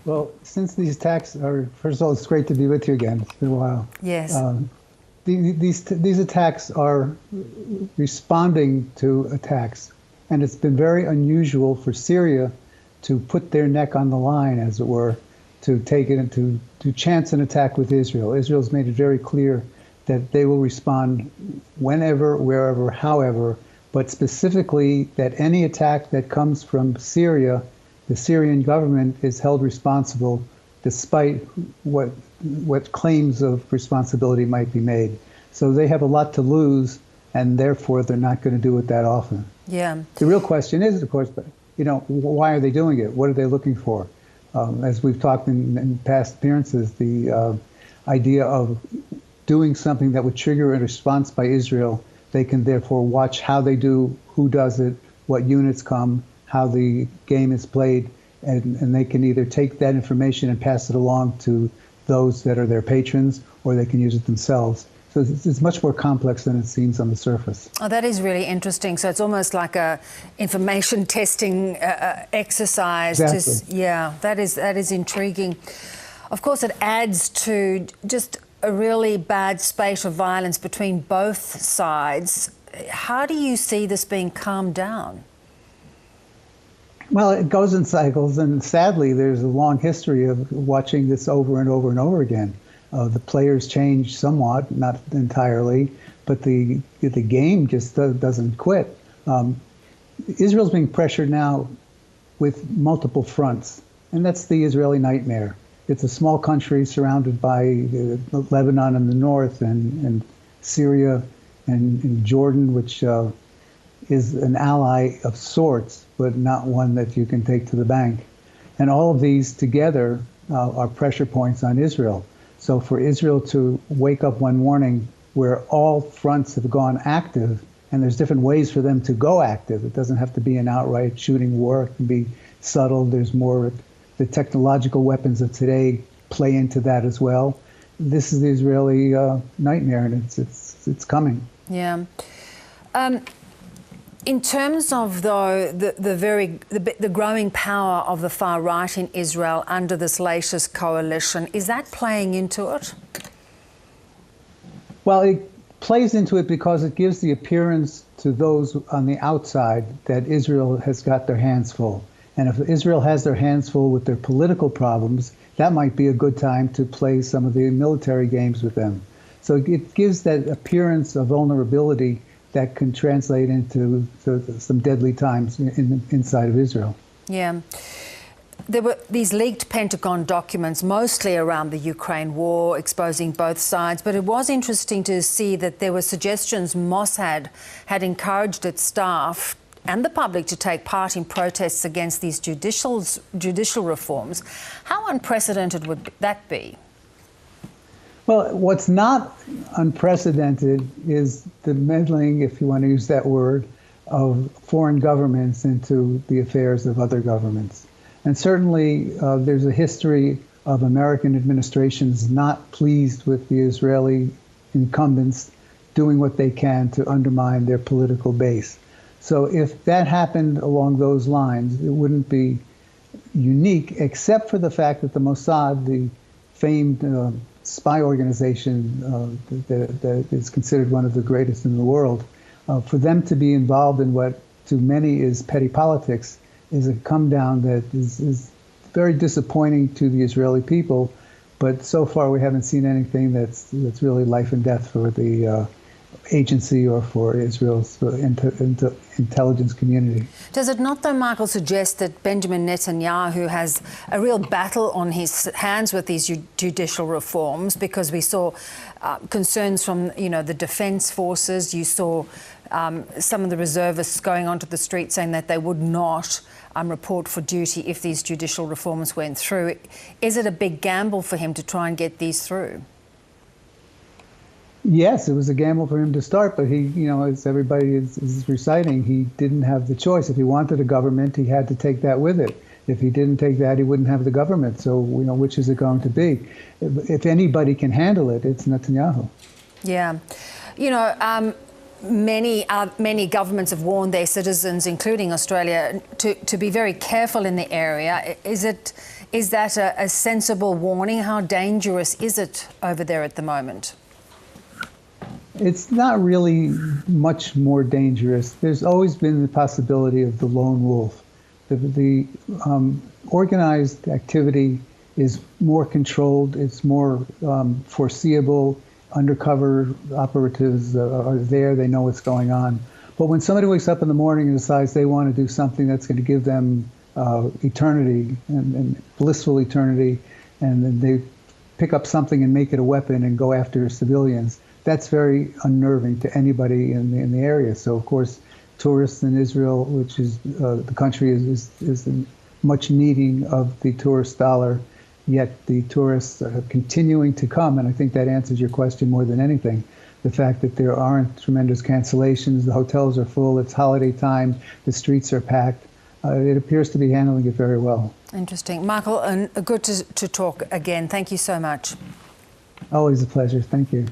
Well, since these attacks are, first of all, it's great to be with you again. It's been a while. Yes. These attacks are responding to attacks, and it's been very unusual for Syria to put their neck on the line, as it were, to take it and to chance an attack with Israel. Israel's made it very clear that they will respond whenever, wherever, however, but specifically that any attack that comes from Syria, the Syrian government is held responsible despite what claims of responsibility might be made. So they have a lot to lose, and therefore they're not going to do it that often. Yeah. The real question is, of course, why are they doing it? What are they looking for? As we've talked in past appearances, the idea of doing something that would trigger a response by Israel, they can therefore watch how they do, who does it, what units come, how the game is played, and they can either take that information and pass it along to those that are their patrons, or they can use it themselves. So it's much more complex than it seems on the surface. Oh, that is really interesting. So it's almost like a information testing exercise. Exactly. Yeah, that is intriguing. Of course, it adds to just a really bad spate of violence between both sides. How do you see this being calmed down? Well, it goes in cycles, and sadly, there's a long history of watching this over and over and over again. The players change somewhat, not entirely, but the game just doesn't quit. Israel's being pressured now with multiple fronts, and that's the Israeli nightmare. It's a small country surrounded by Lebanon in the north and Syria and Jordan, which is an ally of sorts, but not one that you can take to the bank. And all of these together are pressure points on Israel. So for Israel to wake up one morning where all fronts have gone active, and there's different ways for them to go active. It doesn't have to be an outright shooting war. It can be subtle. There's more, the technological weapons of today play into that as well. This is the Israeli nightmare, and it's coming. Yeah. In terms of, though, the growing power of the far right in Israel under this latest coalition, is that playing into it? Well, it plays into it because it gives the appearance to those on the outside that Israel has got their hands full. And if Israel has their hands full with their political problems, that might be a good time to play some of the military games with them. So it gives that appearance of vulnerability that can translate into some deadly times inside of Israel. Yeah. There were these leaked Pentagon documents, mostly around the Ukraine war, exposing both sides. But it was interesting to see that there were suggestions Mossad had encouraged its staff and the public to take part in protests against these judicial reforms. How unprecedented would that be? Well, what's not unprecedented is the meddling, if you want to use that word, of foreign governments into the affairs of other governments. And certainly there's a history of American administrations not pleased with the Israeli incumbents doing what they can to undermine their political base. So if that happened along those lines, it wouldn't be unique, except for the fact that the Mossad, the famed spy organization that is considered one of the greatest in the world, for them to be involved in what to many is petty politics is a come down that is very disappointing to the Israeli people. But so far we haven't seen anything that's really life and death for the agency or for Israel's intelligence community. Does it not, though, Michael, suggest that Benjamin Netanyahu has a real battle on his hands with these judicial reforms? Because we saw concerns from, the defence forces. You saw some of the reservists going onto the street saying that they would not report for duty if these judicial reforms went through. Is it a big gamble for him to try and get these through? Yes, it was a gamble for him to start, but he, as everybody is reciting, he didn't have the choice. If he wanted a government, he had to take that with it. If he didn't take that, he wouldn't have the government. So, which is it going to be? If anybody can handle it, it's Netanyahu. Yeah. Many governments have warned their citizens, including Australia, to be very careful in the area. Is Is that a sensible warning? How dangerous is it over there at the moment? It's not really much more dangerous. There's always been the possibility of the lone wolf. The organized activity is more controlled, it's more foreseeable. Undercover operatives are there, they know what's going on. But when somebody wakes up in the morning and decides they want to do something that's going to give them eternity and blissful eternity, and then they pick up something and make it a weapon and go after civilians, that's very unnerving to anybody in the area. So, of course, tourists in Israel, which is the country is much needing of the tourist dollar, yet the tourists are continuing to come, and I think that answers your question more than anything. The fact that there aren't tremendous cancellations, the hotels are full, it's holiday time, the streets are packed. It appears to be handling it very well. Interesting. Michael, good to talk again. Thank you so much. Always a pleasure. Thank you.